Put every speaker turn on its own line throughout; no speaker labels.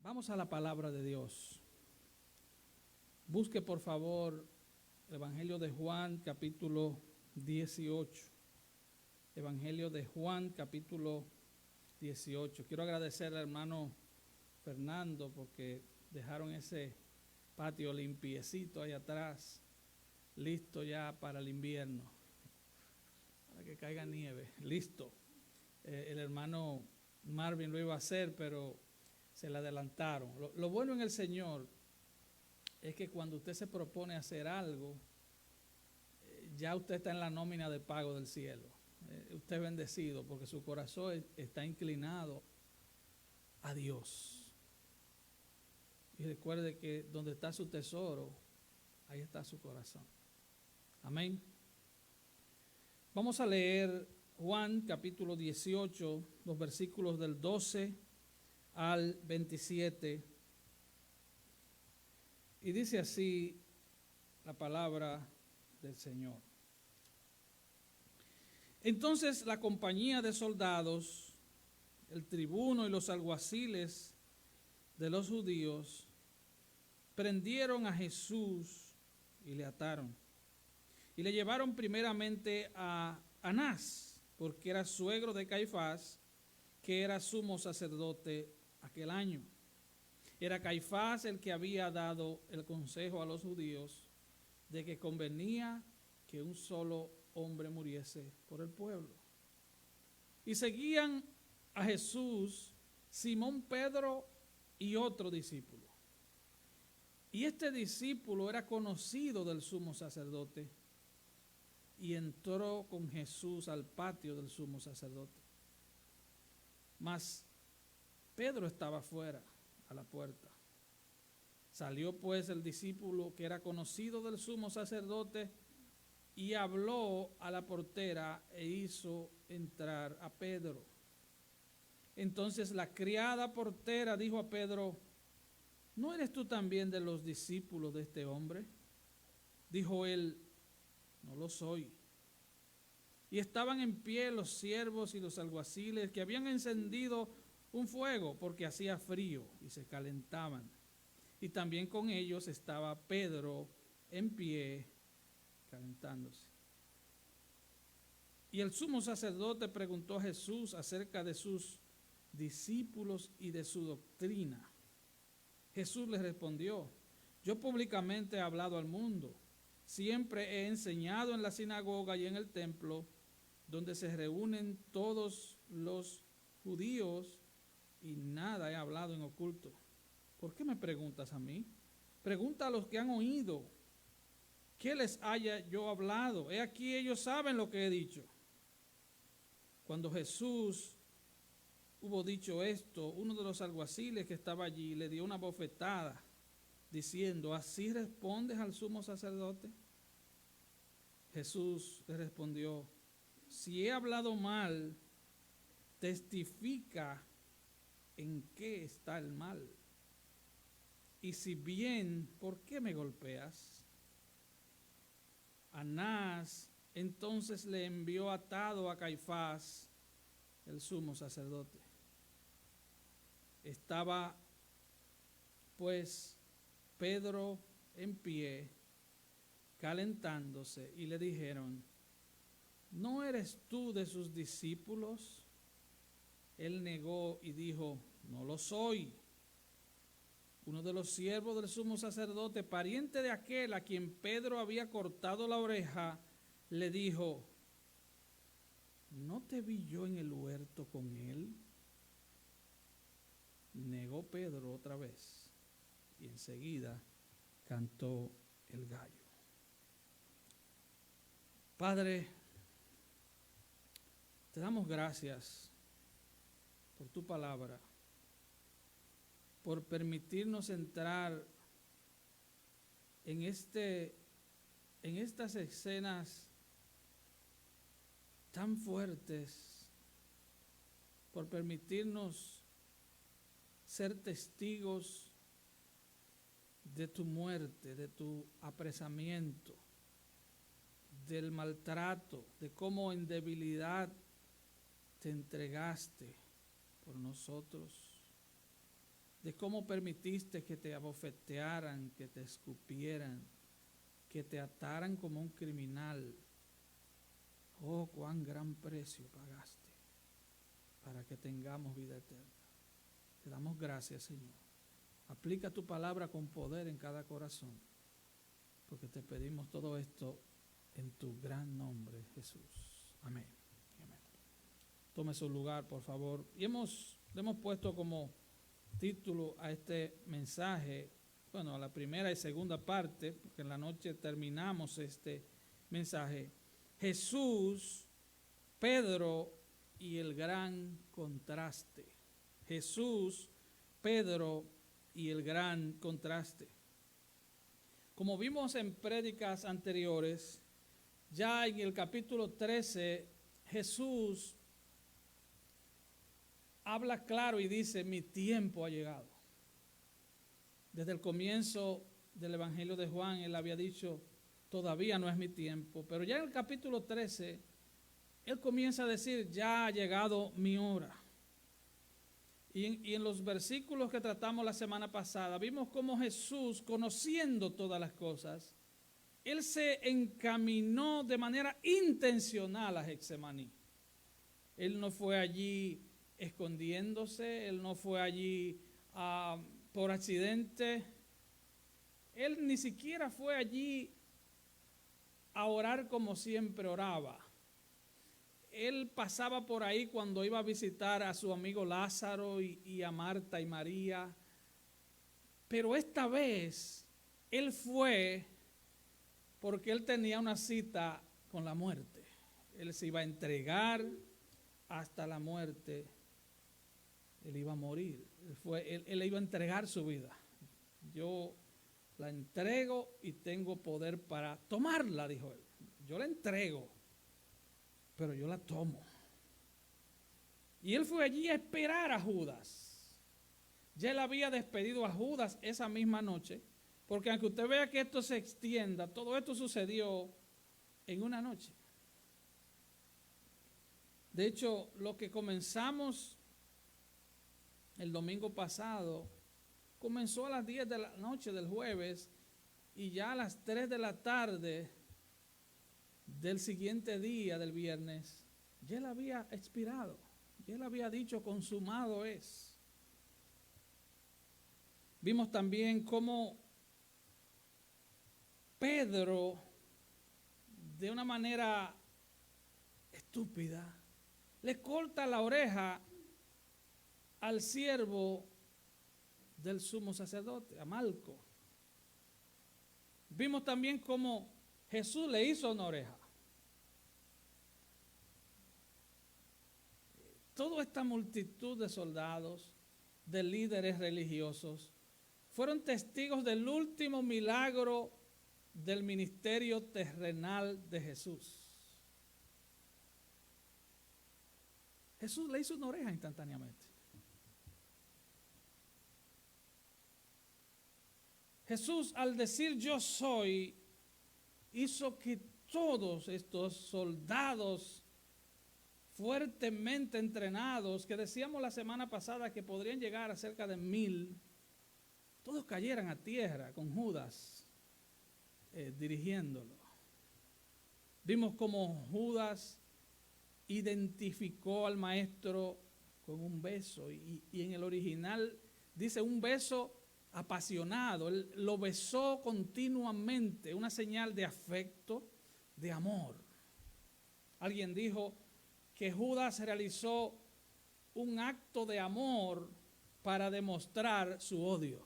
Vamos a la palabra de Dios. Busque por favor el Evangelio de Juan capítulo 18. Evangelio de Juan capítulo 18. Quiero agradecer al hermano Fernando porque dejaron ese patio limpiecito ahí atrás, listo ya para el invierno, para que caiga nieve, listo. El hermano Marvin lo iba a hacer, pero se le adelantaron. Lo bueno en el Señor es que cuando usted se propone hacer algo, ya usted está en la nómina de pago del cielo. Usted es bendecido porque su corazón está inclinado a Dios. Y recuerde que donde está su tesoro, ahí está su corazón. Amén. Vamos a leer Juan capítulo 18, los versículos del 12 al 27. Y dice así la palabra del Señor. Entonces la compañía de soldados, el tribuno y los alguaciles de los judíos prendieron a Jesús y le ataron. Y le llevaron primeramente a Anás, porque era suegro de Caifás, que era sumo sacerdote aquel año. Era Caifás el que había dado el consejo a los judíos de que convenía que un solo hombre muriese por el pueblo. Y seguían a Jesús Simón Pedro y otro discípulo. Y este discípulo era conocido del sumo sacerdote y entró con Jesús al patio del sumo sacerdote. Mas Pedro estaba fuera, a la puerta. Salió pues el discípulo que era conocido del sumo sacerdote y habló a la portera e hizo entrar a Pedro. Entonces la criada portera dijo a Pedro: ¿no eres tú también de los discípulos de este hombre? Dijo él: no lo soy. Y estaban en pie los siervos y los alguaciles que habían encendido un fuego porque hacía frío y se calentaban. Y también con ellos estaba Pedro en pie calentándose. Y el sumo sacerdote preguntó a Jesús acerca de sus discípulos y de su doctrina. Jesús les respondió: yo públicamente he hablado al mundo. Siempre he enseñado en la sinagoga y en el templo, donde se reúnen todos los judíos, y nada he hablado en oculto. ¿Por qué me preguntas a mí? Pregunta a los que han oído. ¿Qué les haya yo hablado? He aquí, ellos saben lo que he dicho. Cuando Jesús hubo dicho esto, uno de los alguaciles que estaba allí le dio una bofetada, diciendo: ¿así respondes al sumo sacerdote? Jesús le respondió: si he hablado mal, testifica en qué está el mal. Y si bien, ¿por qué me golpeas? Anás entonces le envió atado a Caifás, el sumo sacerdote. Estaba pues Pedro en pie, calentándose, y le dijeron: ¿no eres tú de sus discípulos? Él negó y dijo: no lo soy. Uno de los siervos del sumo sacerdote, pariente de aquel a quien Pedro había cortado la oreja, le dijo: ¿no te vi yo en el huerto con él? Negó Pedro otra vez, y enseguida cantó el gallo. Padre, te damos gracias por tu palabra, por permitirnos entrar en estas escenas tan fuertes, por permitirnos ser testigos de tu muerte, de tu apresamiento, del maltrato, de cómo en debilidad te entregaste por nosotros, de cómo permitiste que te abofetearan, que te escupieran, que te ataran como un criminal. Oh, cuán gran precio pagaste para que tengamos vida eterna. Te damos gracias, Señor. Aplica tu palabra con poder en cada corazón, porque te pedimos todo esto en tu gran nombre, Jesús. Amén. Amén. Tome su lugar, por favor. Y le hemos puesto como título a este mensaje, bueno, a la primera y segunda parte, porque en la noche terminamos este mensaje, Jesús, Pedro y el gran contraste. Jesús, Pedro y el gran contraste. Como vimos en prédicas anteriores, ya en el capítulo 13, Jesús habla claro y dice, mi tiempo ha llegado. Desde el comienzo del Evangelio de Juan, él había dicho, todavía no es mi tiempo. Pero ya en el capítulo 13, él comienza a decir, ya ha llegado mi hora. Y en los versículos que tratamos la semana pasada, vimos cómo Jesús, conociendo todas las cosas, él se encaminó de manera intencional a Getsemaní. Él no fue allí escondiéndose, él no fue allí por accidente, él ni siquiera fue allí a orar como siempre oraba. Él pasaba por ahí cuando iba a visitar a su amigo Lázaro y a Marta y María, pero esta vez él fue porque él tenía una cita con la muerte. Él se iba a entregar hasta la muerte. Él iba a morir. Él iba a entregar su vida. Yo la entrego y tengo poder para tomarla, dijo él. Yo la entrego, pero yo la tomo. Y él fue allí a esperar a Judas. Ya él había despedido a Judas esa misma noche, porque aunque usted vea que esto se extienda, todo esto sucedió en una noche. De hecho, lo que comenzamos el domingo pasado, comenzó a las 10 de la noche del jueves y ya a las 3 de la tarde del siguiente día, del viernes, ya él había expirado, ya él había dicho, consumado es. Vimos también cómo Pedro, de una manera estúpida, le corta la oreja al siervo del sumo sacerdote, a Malco. Vimos también cómo Jesús le hizo una oreja. Toda esta multitud de soldados, de líderes religiosos, fueron testigos del último milagro del ministerio terrenal de Jesús. Jesús le hizo una oreja instantáneamente. Jesús, al decir yo soy, hizo que todos estos soldados fuertemente entrenados, que decíamos la semana pasada que podrían llegar a cerca de 1000, todos cayeran a tierra con Judas dirigiéndolo. Vimos cómo Judas identificó al maestro con un beso y en el original dice un beso apasionado. Él lo besó continuamente, una señal de afecto, de amor. Alguien dijo que Judas realizó un acto de amor para demostrar su odio.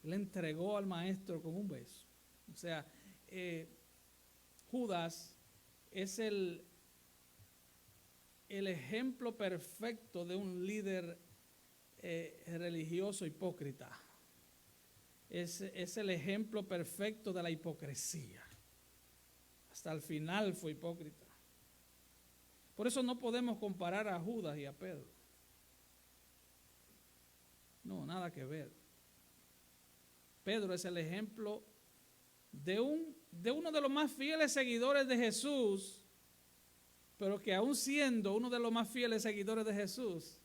Le entregó al maestro con un beso. O sea, Judas es el ejemplo perfecto de un líder religioso hipócrita. Es el ejemplo perfecto de la hipocresía. Hasta el final fue hipócrita. Por eso no podemos comparar a Judas y a Pedro. No, nada que ver. Pedro es el ejemplo de uno de los más fieles seguidores de Jesús, pero que aún siendo uno de los más fieles seguidores de Jesús,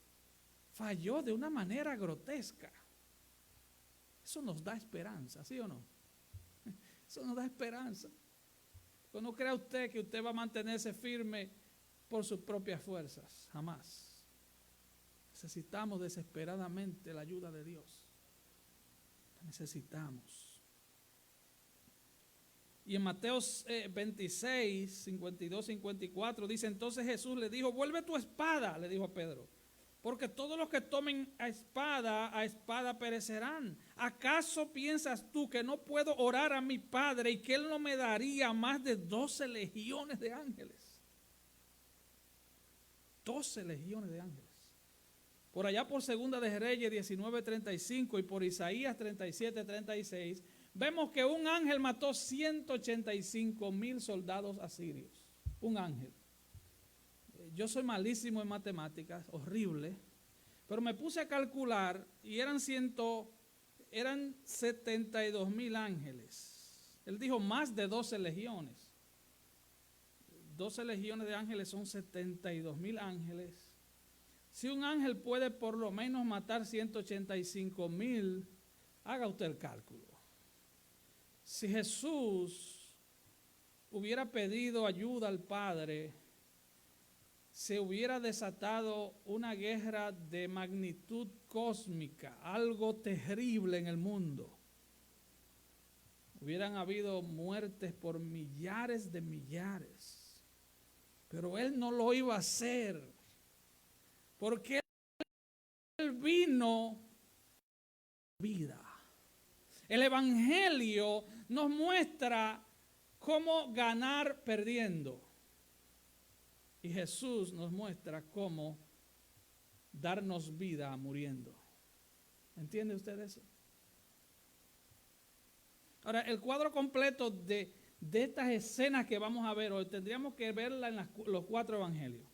falló de una manera grotesca. Eso nos da esperanza, ¿sí o no? Eso nos da esperanza. Pues no crea usted que usted va a mantenerse firme por sus propias fuerzas, jamás. Necesitamos desesperadamente la ayuda de Dios. La necesitamos. Y en Mateo 26, 52, 54 dice, entonces Jesús le dijo, vuelve tu espada, le dijo a Pedro, porque todos los que tomen a espada perecerán. ¿Acaso piensas tú que no puedo orar a mi Padre y que Él no me daría más de 12 legiones de ángeles? 12 legiones de ángeles. Por allá por Segunda de Reyes 19:35 y por Isaías 37:36, vemos que un ángel mató 185,000 soldados asirios. Un ángel. Yo soy malísimo en matemáticas, horrible, pero me puse a calcular y eran 72,000 ángeles. Él dijo más de 12 legiones. 12 legiones de ángeles son 72,000 ángeles. Si un ángel puede por lo menos matar 185,000, haga usted el cálculo. Si Jesús hubiera pedido ayuda al Padre, se hubiera desatado una guerra de magnitud cósmica, algo terrible en el mundo. Hubieran habido muertes por millares de millares. Pero Él no lo iba a hacer, porque Él vino vida. El Evangelio nos muestra cómo ganar perdiendo. Y Jesús nos muestra cómo darnos vida muriendo. ¿Entiende usted eso? Ahora, el cuadro completo de estas escenas que vamos a ver hoy, tendríamos que verla en los 4 evangelios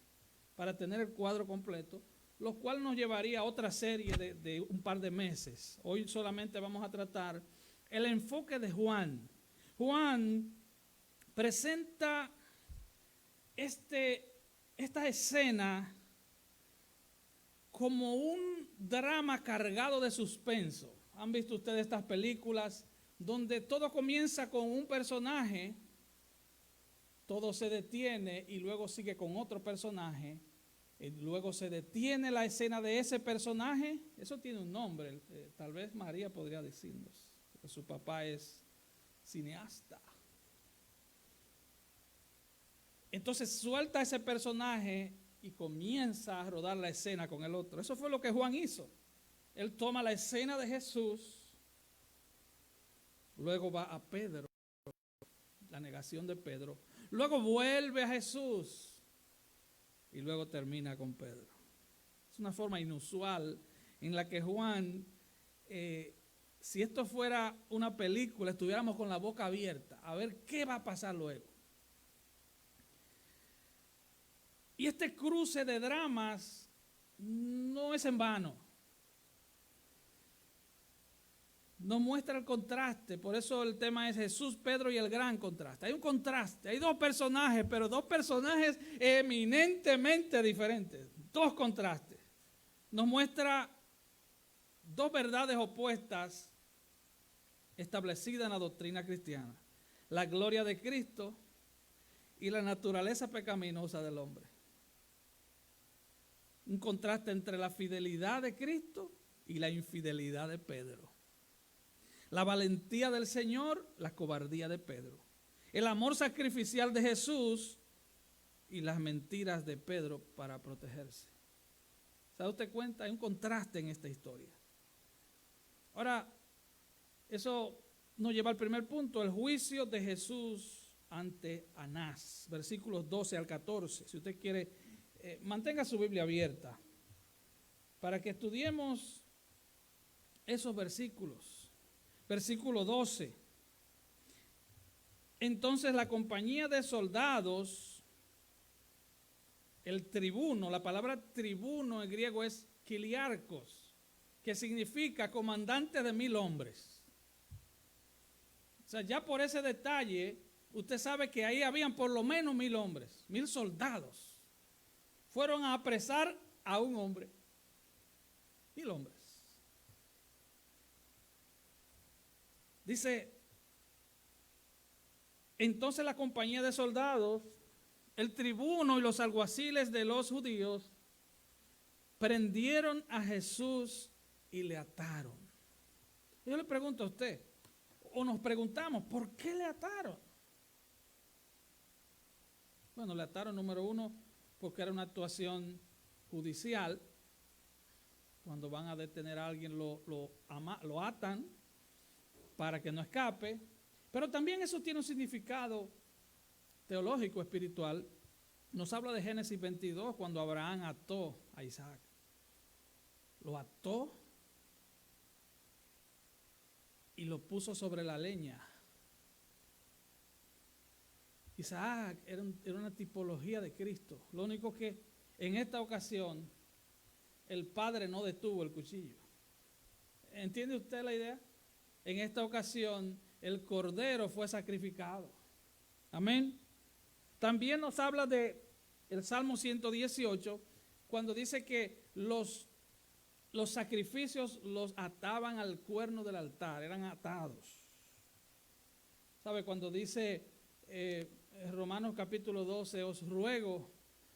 para tener el cuadro completo, lo cual nos llevaría a otra serie de un par de meses. Hoy solamente vamos a tratar el enfoque de Juan. Juan presenta esta escena como un drama cargado de suspenso. ¿Han visto ustedes estas películas donde todo comienza con un personaje, todo se detiene y luego sigue con otro personaje, y luego se detiene la escena de ese personaje? Eso tiene un nombre, tal vez María podría decirnos, porque su papá es cineasta. Entonces suelta ese personaje y comienza a rodar la escena con el otro. Eso fue lo que Juan hizo. Él toma la escena de Jesús, luego va a Pedro, la negación de Pedro, luego vuelve a Jesús y luego termina con Pedro. Es una forma inusual en la que Juan, si esto fuera una película, estuviéramos con la boca abierta a ver qué va a pasar luego. Y este cruce de dramas no es en vano. Nos muestra el contraste, por eso el tema es Jesús, Pedro y el gran contraste. Hay un contraste, hay 2 personajes, pero 2 personajes eminentemente diferentes. 2 contrastes. Nos muestra 2 verdades opuestas establecidas en la doctrina cristiana. La gloria de Cristo y la naturaleza pecaminosa del hombre. Un contraste entre la fidelidad de Cristo y la infidelidad de Pedro. La valentía del Señor, la cobardía de Pedro. El amor sacrificial de Jesús y las mentiras de Pedro para protegerse. ¿Se da usted cuenta? Hay un contraste en esta historia. Ahora, eso nos lleva al primer punto, el juicio de Jesús ante Anás. Versículos 12 al 14. Si usted quiere, mantenga su Biblia abierta para que estudiemos esos versículos. Versículo 12. Entonces la compañía de soldados, el tribuno, la palabra tribuno en griego es kiliarcos, que significa comandante de 1,000 hombres. O sea, ya por ese detalle, usted sabe que ahí habían por lo menos 1,000 hombres, 1,000 soldados. Fueron a apresar a un hombre. 1000 hombres. Dice, entonces la compañía de soldados, el tribuno y los alguaciles de los judíos prendieron a Jesús y le ataron. Yo le pregunto a usted, o nos preguntamos, ¿por qué le ataron? Bueno, le ataron, número uno, porque era una actuación judicial. Cuando van a detener a alguien lo atan para que no escape. Pero también eso tiene un significado teológico, espiritual. Nos habla de Génesis 22, cuando Abraham ató a Isaac. Lo ató y lo puso sobre la leña. Isaac era una tipología de Cristo. Lo único que en esta ocasión el padre no detuvo el cuchillo. ¿Entiende usted la idea? En esta ocasión el cordero fue sacrificado. Amén. También nos habla de el Salmo 118, cuando dice que los sacrificios los ataban al cuerno del altar, eran atados. ¿Sabe? Cuando dice Romanos capítulo 12, os ruego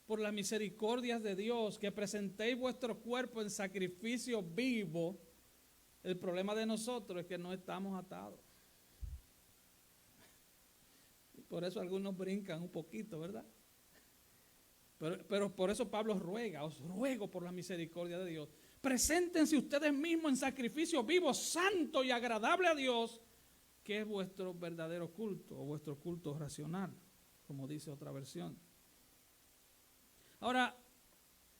por las misericordias de Dios que presentéis vuestro cuerpo en sacrificio vivo. El problema de nosotros es que no estamos atados. Y por eso algunos brincan un poquito, ¿verdad? Pero por eso Pablo ruega, os ruego por la misericordia de Dios. Preséntense ustedes mismos en sacrificio vivo, santo y agradable a Dios, que es vuestro verdadero culto o vuestro culto racional, como dice otra versión. Ahora,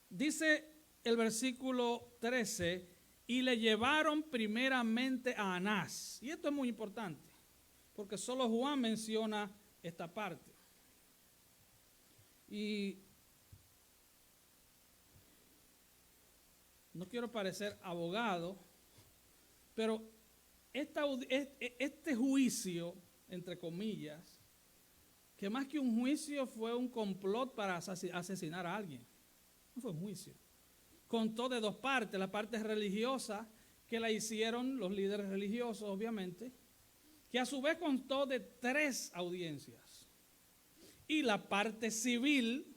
dice el versículo 13, y le llevaron primeramente a Anás. Y esto es muy importante, porque solo Juan menciona esta parte. Y no quiero parecer abogado, pero este juicio, entre comillas, que más que un juicio fue un complot para asesinar a alguien. No fue un juicio. Contó de dos partes, la parte religiosa que la hicieron los líderes religiosos, obviamente, que a su vez contó de 3 audiencias. Y la parte civil,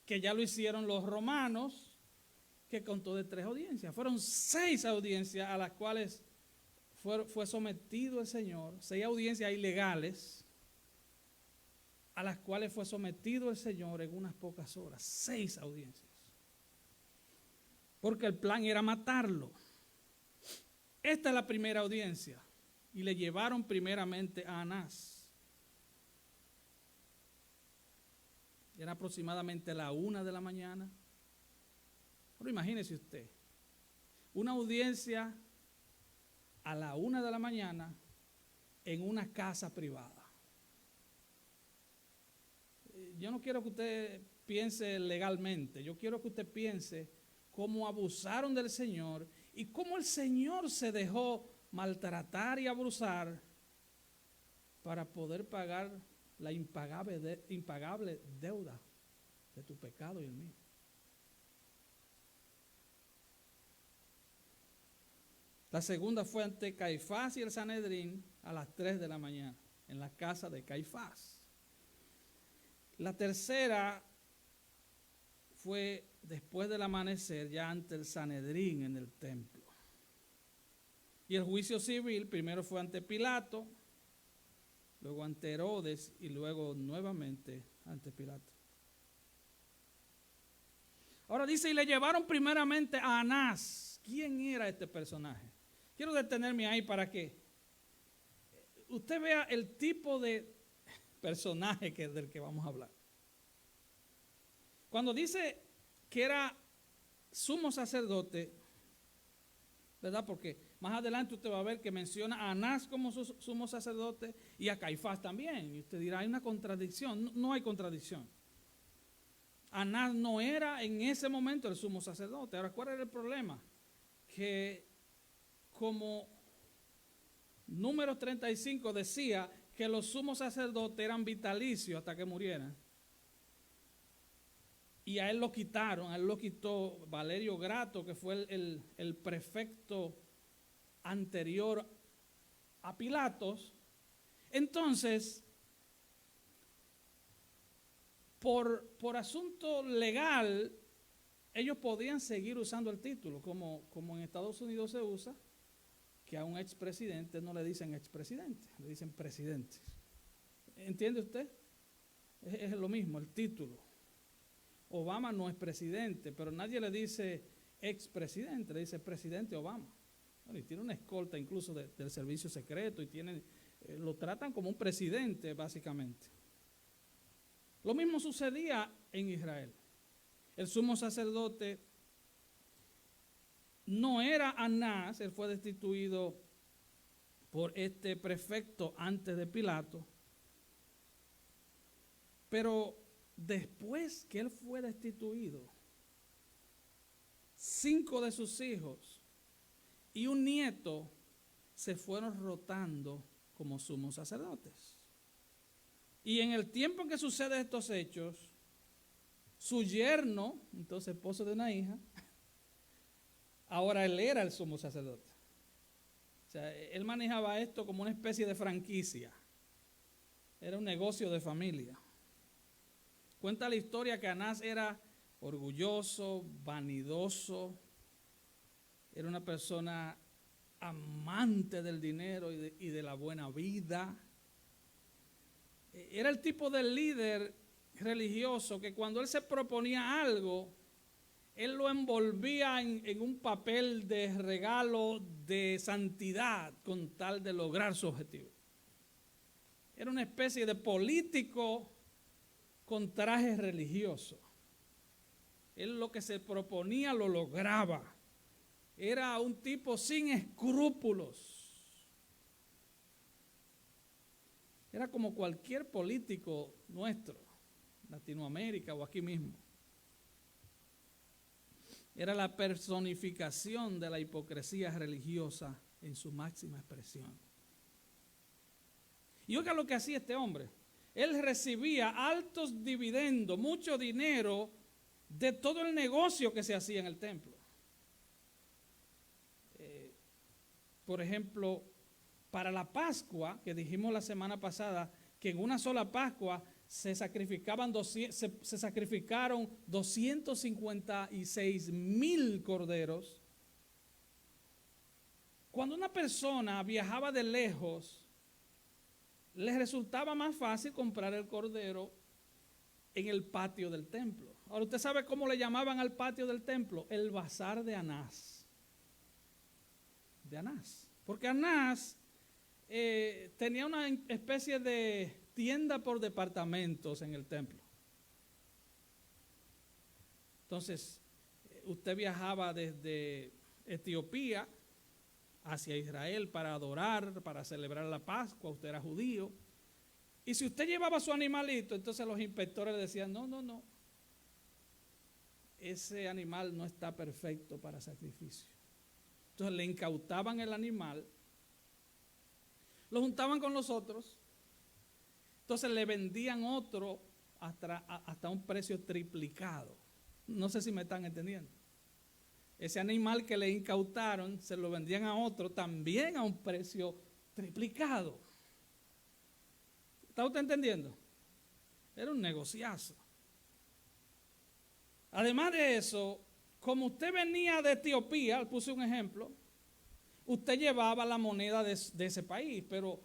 que ya lo hicieron los romanos, que contó de 3 audiencias. Fueron 6 audiencias a las cuales fue sometido el Señor, 6 audiencias ilegales, a las cuales fue sometido el Señor en unas pocas horas. 6 audiencias. Porque el plan era matarlo. Esta es la primera audiencia. Y le llevaron primeramente a Anás. Era aproximadamente la 1 de la mañana. Pero imagínese usted, una audiencia a la 1 de la mañana en una casa privada. Yo no quiero que usted piense legalmente, yo quiero que usted piense cómo abusaron del Señor y cómo el Señor se dejó maltratar y abusar para poder pagar la impagable deuda de tu pecado y el mío. La segunda fue ante Caifás y el Sanedrín a las 3 de la mañana, en la casa de Caifás. La tercera fue después del amanecer, ya ante el Sanedrín en el templo. Y el juicio civil primero fue ante Pilato, luego ante Herodes y luego nuevamente ante Pilato. Ahora dice, y le llevaron primeramente a Anás. ¿Quién era este personaje? Quiero detenerme ahí para que usted vea el tipo de personaje del que vamos a hablar. Cuando dice que era sumo sacerdote, ¿verdad? Porque más adelante usted va a ver que menciona a Anás como sumo sacerdote y a Caifás también. Y usted dirá, hay una contradicción. No hay contradicción. Anás no era en ese momento el sumo sacerdote. Ahora, ¿cuál era el problema? Que como Números 35 decía que los sumos sacerdotes eran vitalicios hasta que murieran. y a él lo quitaron, a él lo quitó Valerio Grato, que fue el prefecto anterior a Pilatos. Entonces, por asunto legal, ellos podían seguir usando el título, como en Estados Unidos se usa, que a un expresidente no le dicen expresidente, le dicen presidente. ¿Entiende usted? Es lo mismo, el título. Obama no es presidente, pero nadie le dice expresidente, le dice presidente Obama. Bueno, y tiene una escolta incluso del servicio secreto y lo tratan como un presidente básicamente. Lo mismo sucedía en Israel. El sumo sacerdote no era Anás, él fue destituido por este prefecto antes de Pilato, pero después que él fue destituido, 5 de sus hijos y un nieto se fueron rotando como sumos sacerdotes. Y en el tiempo en que suceden estos hechos, su yerno, entonces esposo de una hija, ahora él era el sumo sacerdote. O sea, él manejaba esto como una especie de franquicia. Era un negocio de familia. Cuenta la historia que Anás era orgulloso, vanidoso, era una persona amante del dinero y de la buena vida. Era el tipo de líder religioso que cuando él se proponía algo, él lo envolvía en un papel de regalo de santidad con tal de lograr su objetivo. Era una especie de político con traje religioso. Él lo que se proponía lo lograba. Era un tipo sin escrúpulos. Era como cualquier político nuestro, Latinoamérica o aquí mismo. Era la personificación de la hipocresía religiosa en su máxima expresión. Y oiga lo que hacía este hombre. Él recibía altos dividendos, mucho dinero de todo el negocio que se hacía en el templo. Por ejemplo, para la Pascua, que dijimos la semana pasada, que en una sola Pascua se sacrificaron 256,000 corderos. Cuando una persona viajaba de lejos, les resultaba más fácil comprar el cordero en el patio del templo. Ahora, ¿usted sabe cómo le llamaban al patio del templo? El bazar de Anás. De Anás. Porque Anás tenía una especie de tienda por departamentos en el templo. Entonces, usted viajaba desde Etiopía hacia Israel para adorar, para celebrar la Pascua, usted era judío. Y si usted llevaba su animalito, entonces los inspectores le decían, no, ese animal no está perfecto para sacrificio. Entonces le incautaban el animal, lo juntaban con los otros, entonces le vendían otro hasta un precio triplicado. No sé si me están entendiendo. Ese animal que le incautaron se lo vendían a otro también a un precio triplicado. ¿Está usted entendiendo? Era un negociazo. Además de eso, como usted venía de Etiopía, puse un ejemplo, usted llevaba la moneda de ese país, pero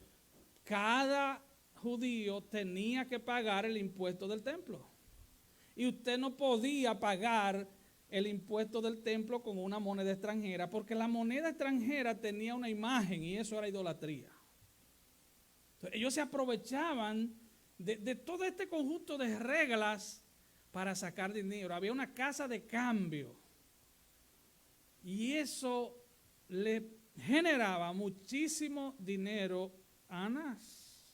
cada judío tenía que pagar el impuesto del templo. Y usted no podía pagar el impuesto del templo con una moneda extranjera, porque la moneda extranjera tenía una imagen y eso era idolatría. Entonces, ellos se aprovechaban de todo este conjunto de reglas para sacar dinero. Había una casa de cambio y eso le generaba muchísimo dinero a Anás.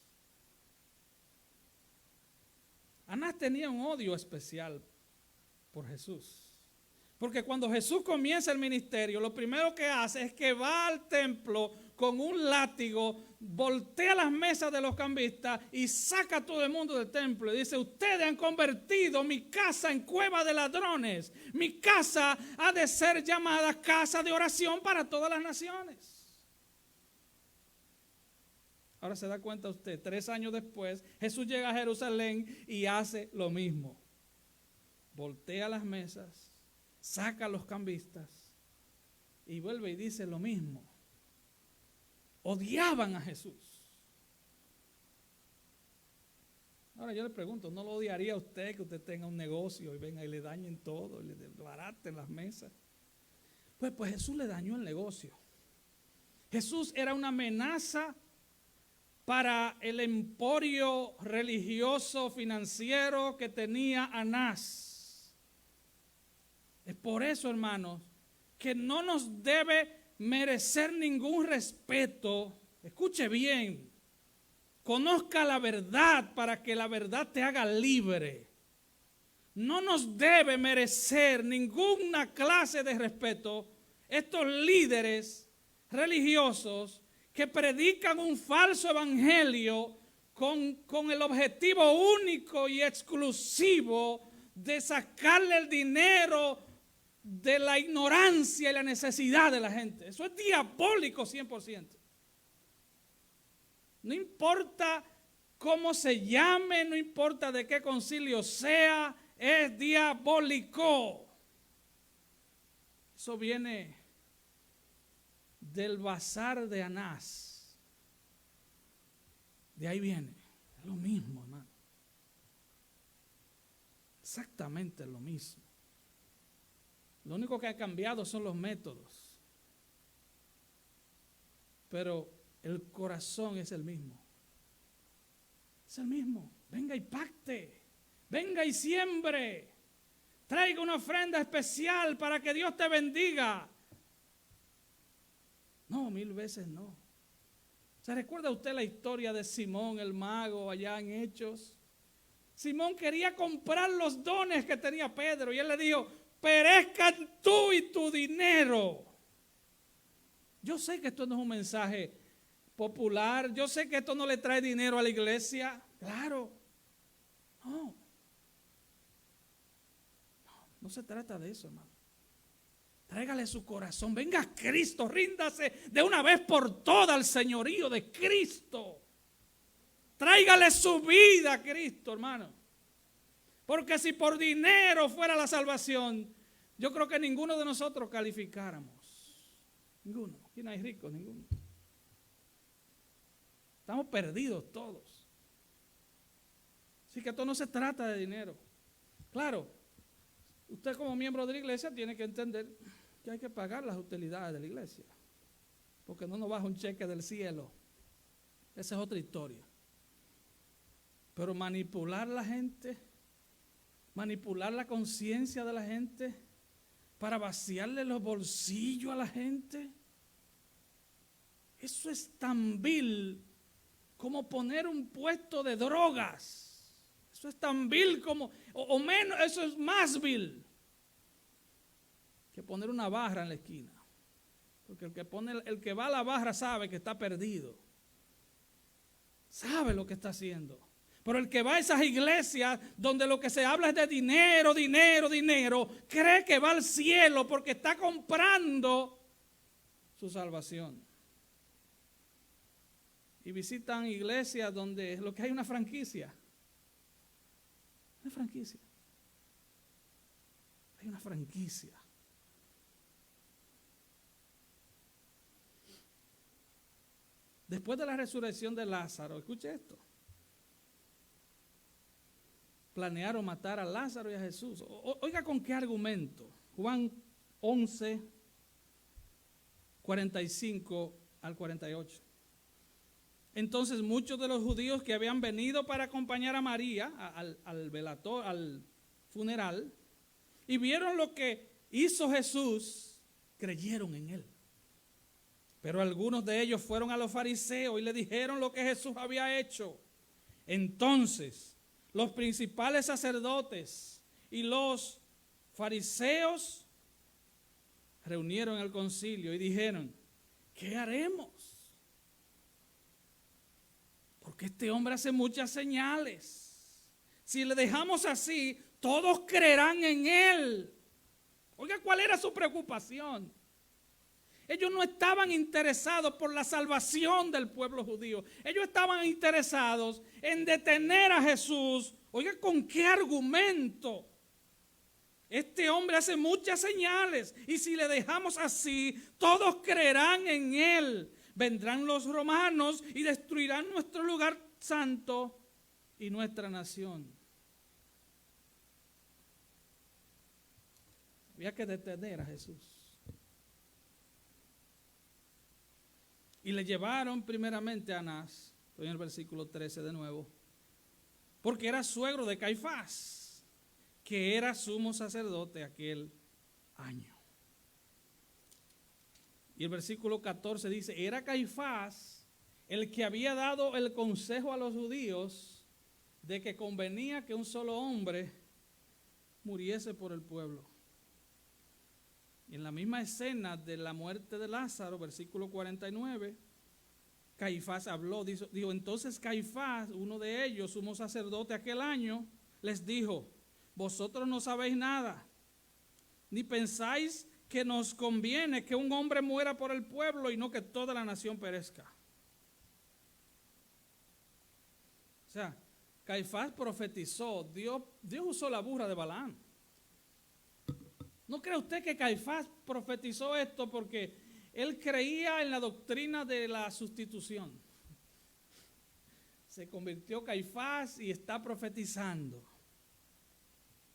Anás tenía un odio especial por Jesús. Porque cuando Jesús comienza el ministerio, lo primero que hace es que va al templo con un látigo, voltea las mesas de los cambistas y saca a todo el mundo del templo. Y dice, ustedes han convertido mi casa en cueva de ladrones. Mi casa ha de ser llamada casa de oración para todas las naciones. Ahora se da cuenta usted, 3 años después, Jesús llega a Jerusalén y hace lo mismo. Voltea las mesas, saca a los cambistas y vuelve y dice lo mismo. Odiaban a Jesús. Ahora yo le pregunto, ¿no lo odiaría a usted que usted tenga un negocio y venga y le dañen todo, y le desbaraten las mesas? Pues Jesús le dañó el negocio. Jesús era una amenaza para el emporio religioso financiero que tenía Anás. Es por eso, hermanos, que no nos debe merecer ningún respeto. Escuche bien, conozca la verdad para que la verdad te haga libre. No nos debe merecer ninguna clase de respeto estos líderes religiosos que predican un falso evangelio con el objetivo único y exclusivo de sacarle el dinero de la ignorancia y la necesidad de la gente. Eso es diabólico 100%. No importa cómo se llame, no importa de qué concilio sea, es diabólico. Eso viene del bazar de Anás. De ahí viene. Es lo mismo, hermano. Exactamente lo mismo. Lo único que ha cambiado son los métodos. Pero el corazón es el mismo. Es el mismo. Venga y pacte. Venga y siembre. Traiga una ofrenda especial para que Dios te bendiga. No, 1000 veces no. ¿Se recuerda usted la historia de Simón el mago allá en Hechos? Simón quería comprar los dones que tenía Pedro y él le dijo, perezcan tú y tu dinero. Yo sé que esto no es un mensaje popular, yo sé que esto no le trae dinero a la iglesia, claro, no se trata de eso, hermano. Tráigale su corazón, venga a Cristo, ríndase de una vez por todas al señorío de Cristo. Tráigale su vida a Cristo, hermano. Porque si por dinero fuera la salvación, yo creo que ninguno de nosotros calificáramos. Ninguno. Aquí no hay ricos, ninguno. Estamos perdidos todos. Así que esto no se trata de dinero. Claro, usted como miembro de la iglesia tiene que entender que hay que pagar las utilidades de la iglesia. Porque no nos baja un cheque del cielo. Esa es otra historia. Pero manipular la gente, manipular la conciencia de la gente para vaciarle los bolsillos a la gente, eso es tan vil como poner un puesto de drogas. Eso es tan vil como, o menos, eso es más vil que poner una barra en la esquina. Porque el que va a la barra sabe que está perdido. Sabe lo que está haciendo. Pero el que va a esas iglesias donde lo que se habla es de dinero, dinero, dinero, cree que va al cielo porque está comprando su salvación. Y visitan iglesias donde lo que hay una franquicia. Una franquicia. Hay una franquicia. Después de la resurrección de Lázaro, escuche esto. Planearon matar a Lázaro y a Jesús. Oiga con qué argumento. Juan 11, 45 al 48. Entonces muchos de los judíos que habían venido para acompañar a María al funeral y vieron lo que hizo Jesús, creyeron en él. Pero algunos de ellos fueron a los fariseos y le dijeron lo que Jesús había hecho. Entonces los principales sacerdotes y los fariseos reunieron el concilio y dijeron, ¿qué haremos? porque este hombre hace muchas señales. Si le dejamos así, todos creerán en él. Oiga, ¿cuál era su preocupación? Ellos no estaban interesados por la salvación del pueblo judío. Ellos estaban interesados en detener a Jesús. Oiga, ¿con qué argumento? Este hombre hace muchas señales y si le dejamos así, todos creerán en él. Vendrán los romanos y destruirán nuestro lugar santo y nuestra nación. Había que detener a Jesús. Y le llevaron primeramente a Anás, estoy en el versículo 13 de nuevo, porque era suegro de Caifás, que era sumo sacerdote aquel año. Y el versículo 14 dice, era Caifás el que había dado el consejo a los judíos de que convenía que un solo hombre muriese por el pueblo. Y en la misma escena de la muerte de Lázaro, versículo 49, Caifás habló, dijo, entonces Caifás, uno de ellos, sumo sacerdote aquel año, les dijo, vosotros no sabéis nada, ni pensáis que nos conviene que un hombre muera por el pueblo y no que toda la nación perezca. O sea, Caifás profetizó, Dios usó la burra de Balaam. ¿No cree usted que Caifás profetizó esto porque él creía en la doctrina de la sustitución? Se convirtió Caifás y está profetizando.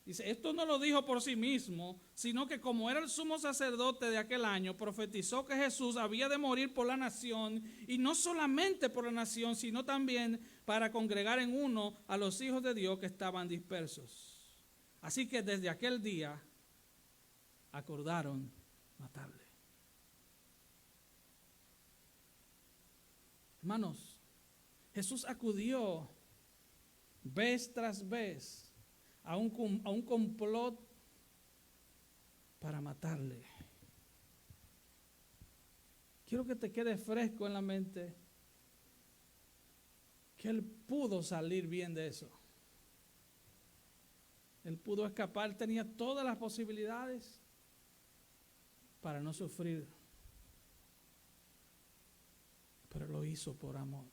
Dice, esto no lo dijo por sí mismo, sino que como era el sumo sacerdote de aquel año, profetizó que Jesús había de morir por la nación, y no solamente por la nación, sino también para congregar en uno a los hijos de Dios que estaban dispersos. Así que desde aquel día acordaron matarle. Hermanos, Jesús acudió vez tras vez a un complot para matarle. Quiero que te quede fresco en la mente que él pudo salir bien de eso. Él pudo escapar, tenía todas las posibilidades para no sufrir, pero lo hizo por amor.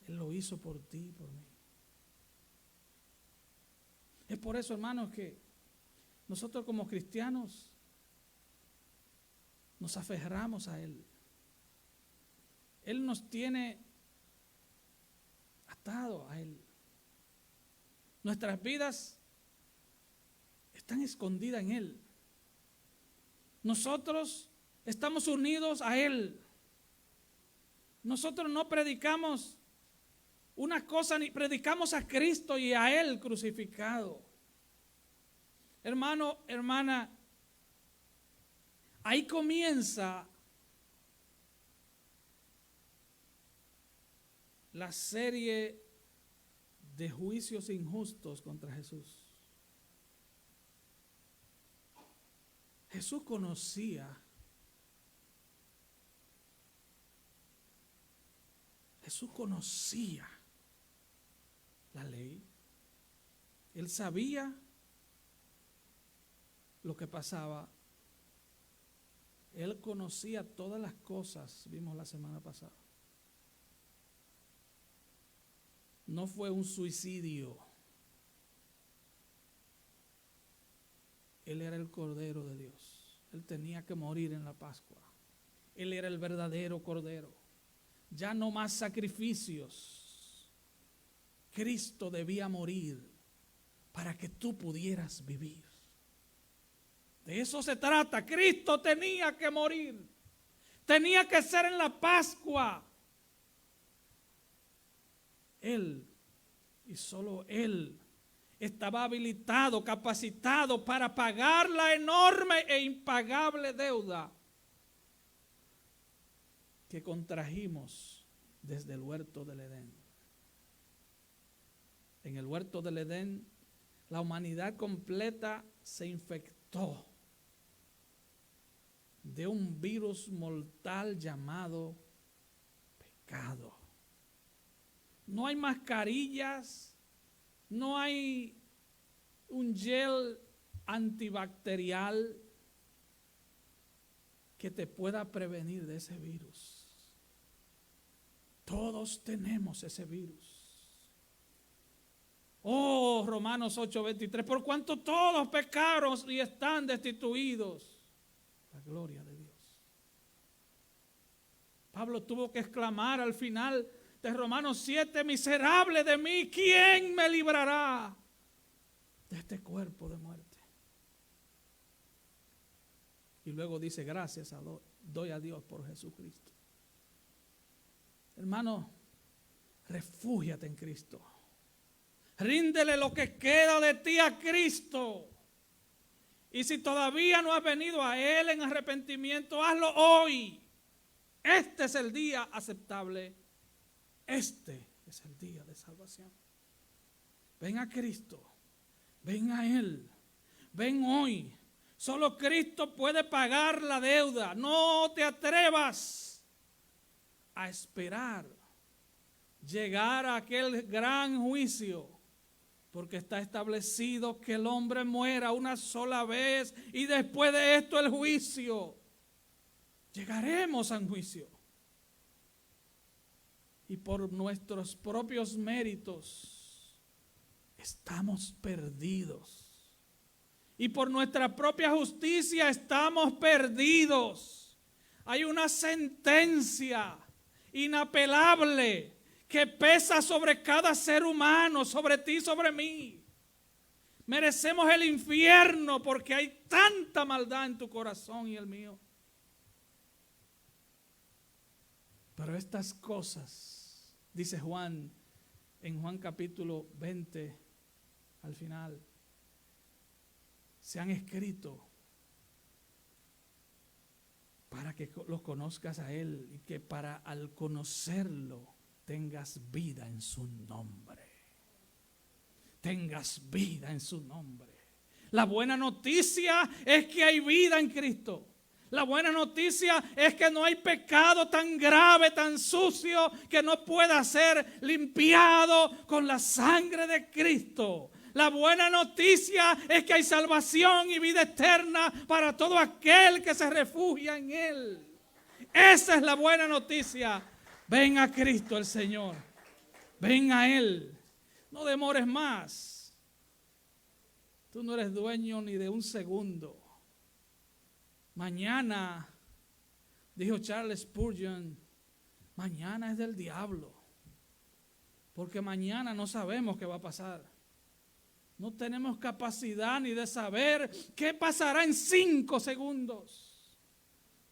Él lo hizo por ti y por mí. Es por eso, hermanos, que nosotros como cristianos nos aferramos a Él. Él nos tiene atado a Él. Nuestras vidas están escondidas en Él. Nosotros estamos unidos a Él. Nosotros no predicamos una cosa, ni predicamos a Cristo y a Él crucificado. Hermano, hermana, ahí comienza la serie de juicios injustos contra Jesús. Jesús conocía. Jesús conocía la ley. Él sabía lo que pasaba. Él conocía todas las cosas, vimos la semana pasada. No fue un suicidio. Él era el Cordero de Dios. Él tenía que morir en la Pascua. Él era el verdadero Cordero. Ya no más sacrificios. Cristo debía morir para que tú pudieras vivir. De eso se trata. Cristo tenía que morir. Tenía que ser en la Pascua. Él, y solo Él, estaba habilitado, capacitado para pagar la enorme e impagable deuda que contrajimos desde el huerto del Edén. En el huerto del Edén, la humanidad completa se infectó de un virus mortal llamado pecado. No hay mascarillas, no hay un gel antibacterial que te pueda prevenir de ese virus. Todos tenemos ese virus. Oh, Romanos 8:23, por cuanto todos pecaron y están destituidos la gloria de Dios. Pablo tuvo que exclamar al final de Romanos 7, miserable de mí, ¿quién me librará de este cuerpo de muerte? Y luego dice, gracias doy a Dios por Jesucristo. Hermano, refúgiate en Cristo. Ríndele lo que queda de ti a Cristo. Y si todavía no has venido a Él en arrepentimiento, hazlo hoy. Este es el día aceptable. Este es el día de salvación. Ven a Cristo. Ven a Él. Ven hoy. Solo Cristo puede pagar la deuda. No te atrevas a esperar llegar a aquel gran juicio, porque está establecido que el hombre muera una sola vez y después de esto el juicio. Llegaremos a un juicio. Y por nuestros propios méritos estamos perdidos. Y por nuestra propia justicia estamos perdidos. Hay una sentencia inapelable que pesa sobre cada ser humano, sobre ti, sobre mí. Merecemos el infierno porque hay tanta maldad en tu corazón y el mío. Pero estas cosas, dice Juan, en Juan capítulo 20, al final, se han escrito para que los conozcas a Él y que para al conocerlo tengas vida en su nombre. Tengas vida en su nombre. La buena noticia es que hay vida en Cristo. La buena noticia es que no hay pecado tan grave, tan sucio, que no pueda ser limpiado con la sangre de Cristo. La buena noticia es que hay salvación y vida eterna para todo aquel que se refugia en Él. Esa es la buena noticia. Ven a Cristo el Señor. Ven a Él. No demores más. Tú no eres dueño ni de un segundo. Mañana, dijo Charles Spurgeon, mañana es del diablo. Porque mañana no sabemos qué va a pasar. No tenemos capacidad ni de saber qué pasará en 5 segundos.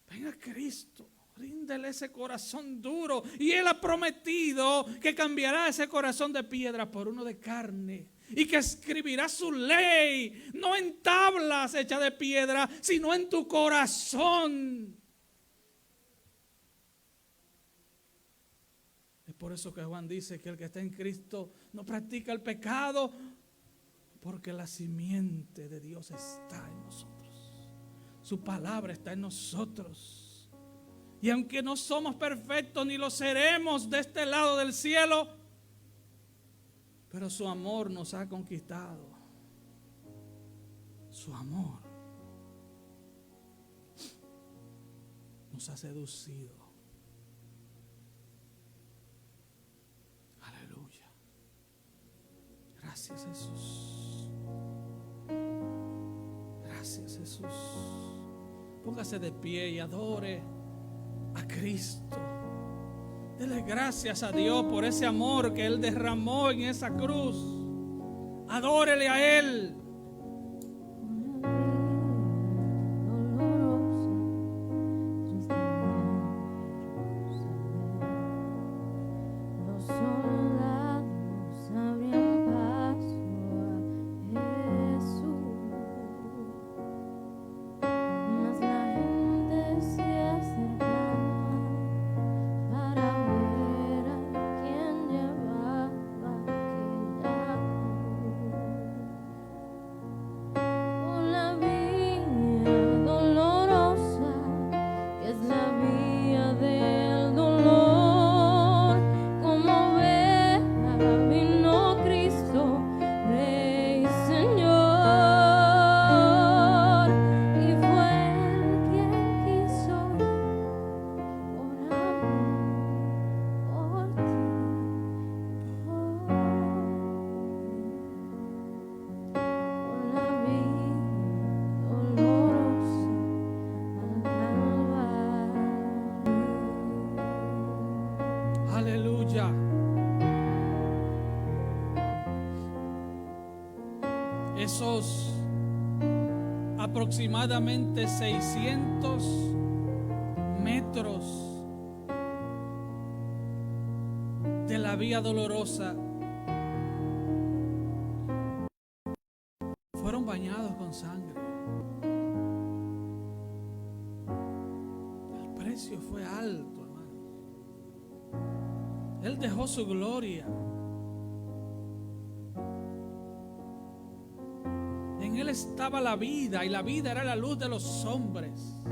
Ven a Cristo, ríndele ese corazón duro. Y Él ha prometido que cambiará ese corazón de piedra por uno de carne. Y que escribirá su ley, no en tablas hechas de piedra, sino en tu corazón. Es por eso que Juan dice que el que está en Cristo no practica el pecado, porque la simiente de Dios está en nosotros. Su palabra está en nosotros. Y aunque no somos perfectos ni lo seremos de este lado del cielo, pero su amor nos ha conquistado. Su amor nos ha seducido. Aleluya. Gracias, Jesús. Gracias, Jesús. Póngase de pie y adore a Cristo. Dele gracias a Dios por ese amor que Él derramó en esa cruz. Adórele a Él. esos aproximadamente 600 metros de la vía dolorosa fueron bañados con sangre. El precio fue alto, hermanos. Él dejó su gloria. En Él estaba la vida, y la vida era la luz de los hombres.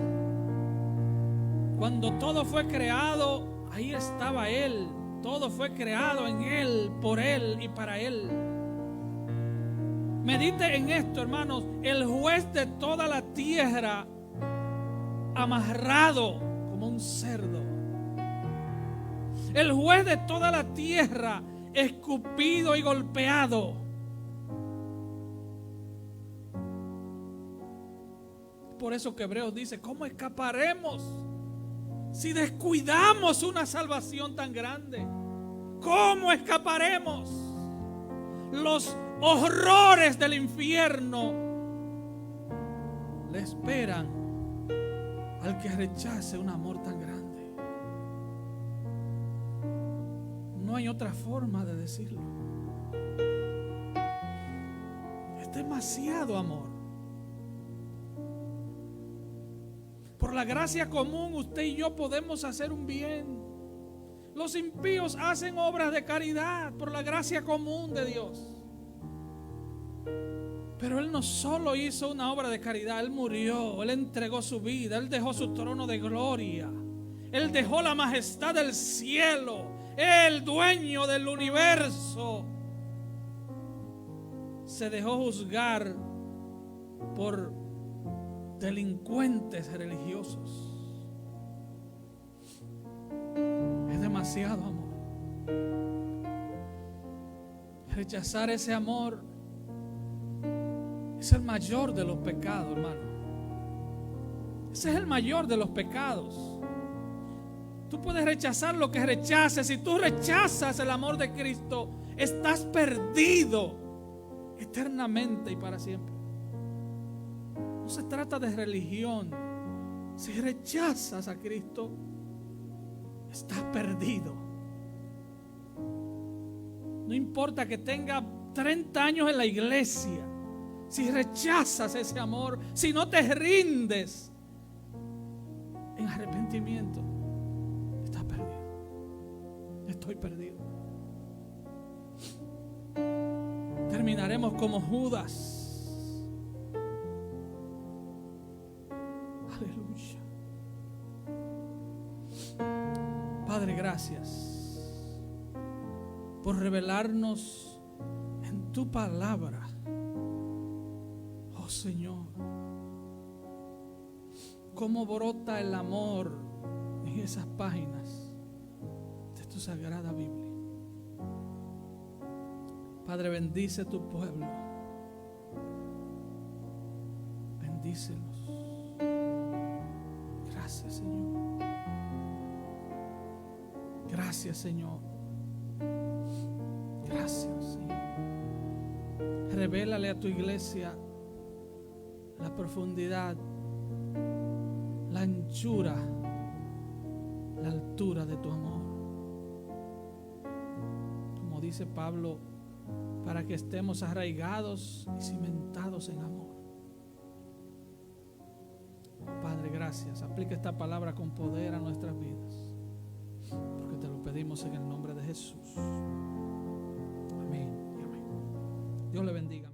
Cuando todo fue creado, ahí estaba Él. Todo fue creado en Él, por Él y para Él. Medite en esto, hermanos. El juez de toda la tierra, amarrado como un cerdo. El juez de toda la tierra, escupido y golpeado. Por eso que Hebreos dice: ¿cómo escaparemos si descuidamos una salvación tan grande? ¿Cómo escaparemos los horrores del infierno? Le esperan al que rechace un amor tan grande. No hay otra forma de decirlo. Es demasiado amor. Por la gracia común, usted y yo podemos hacer un bien. Los impíos hacen obras de caridad por la gracia común de Dios. Pero Él no solo hizo una obra de caridad, Él murió, Él entregó su vida, Él dejó su trono de gloria, Él dejó la majestad del cielo, el dueño del universo. Se dejó juzgar por delincuentes religiosos. Es demasiado amor. Rechazar ese amor es el mayor de los pecados, hermano. Ese es el mayor de los pecados. Tú puedes rechazar lo que rechaces. Si tú rechazas el amor de Cristo, estás perdido eternamente y para siempre. No se trata de religión. Si rechazas a Cristo, estás perdido. No importa que tenga 30 años en la iglesia. Si rechazas ese amor, si no te rindes en arrepentimiento, estás perdido. Estoy perdido. Terminaremos como Judas. Aleluya. Padre, gracias por revelarnos en tu palabra, oh Señor, cómo brota el amor en esas páginas de tu sagrada Biblia. Padre, bendice tu pueblo, bendícelos. Gracias, Señor. Gracias, Señor. Gracias, Señor. Revélale a tu iglesia la profundidad, la anchura, la altura de tu amor. Como dice Pablo, para que estemos arraigados y cimentados en amor. Padre, gracias. Aplica esta palabra con poder a nuestras vidas, porque te lo pedimos en el nombre de Jesús. Amén y amén. Dios le bendiga.